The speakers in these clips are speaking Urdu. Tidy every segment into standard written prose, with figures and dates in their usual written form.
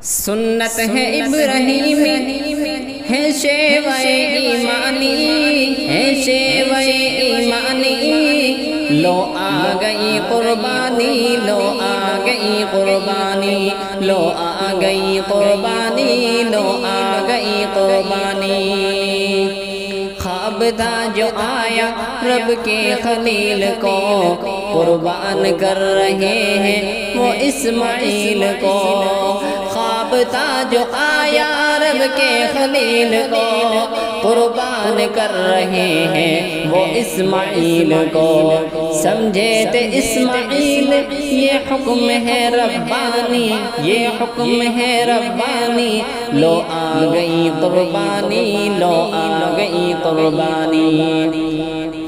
سنت ہے ابراہیمی ہے شیوہ ایمانی، ہے شیوہ ایمانی، لو آ گئی قربانی، لو آ گئی قربانی، لو آ گئی قربانی، لو آ گئی قربانی۔ خواب تھا جو آیا رب کے خلیل کو، قربان کر رہے ہیں وہ اسماعیل کو۔ خواب تھا جو آیا رب کے خلیل کو، قربان کر رہے ہیں وہ اسماعیل کو۔ سمجھے تھے اسماعیل یہ حکم ہے ربانی، یہ حکم ہے ربانی، لو آ گئی قربانی، لو آ گئی قربانی۔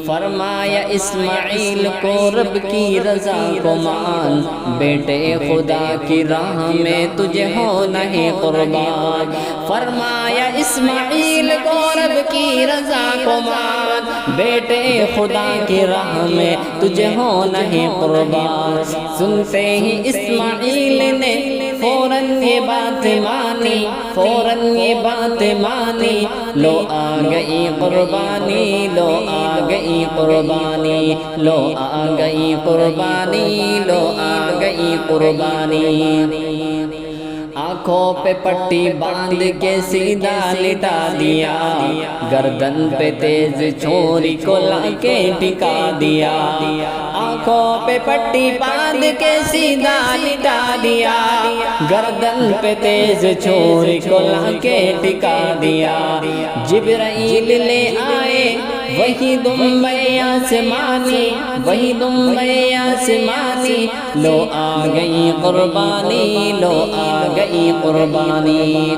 فرمایا اسماعیل کو رب کی رضا کو مان، بیٹے خدا کی راہ میں تجھے ہونا ہے قربان۔ فرمایا اسماعیل کو رب کی رضا کو مان، بیٹے خدا کی راہ میں تجھے ہونا ہے قربان۔ سنتے ہی اسماعیل نے فوراً یہ بات مانی، فوراً یہ بات مانی، لو آ گئی قربانی، لو آ گئی قربانی، لو آ گئی قربانی، لو آ گئی قربانی۔ آنکھوں پہ پٹی باندھ کے سیدھا لٹا دیا، گردن پہ تیز چھری کو لا کے ٹکا دیا۔ آنکھوں پہ پٹی باندھ کے سیدھا لٹا دیا، گردن پہ تیز چھری کو لا کے ٹکا دیا۔ جبرائیل لے آئے وہی دمبے آسمانی، وہی دمبے آسمانی، لو آ گئی قربانی، لو آ گئی قربانی۔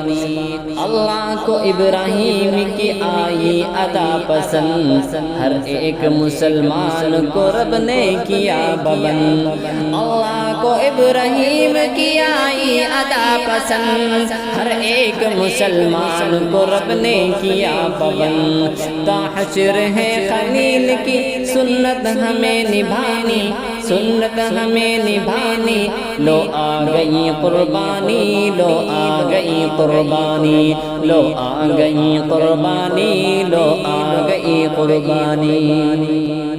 اللہ کو ابراہیم کی آئی ادا پسند، ہر ایک مسلمان کو رب نے کیا پابند۔ اللہ کو ابراہیم کی آئی ادا پسند، ہر ایک مسلمان کو رب نے کیا پابند۔ تا حشر ہے خلیل کی سنت ہمیں نبھانی، سنت ہمیں نبھانی، لو آ گئی قربانی، لو آ گئی قربانی، لو آ گئی قربانی، لو آ گئی قربانی۔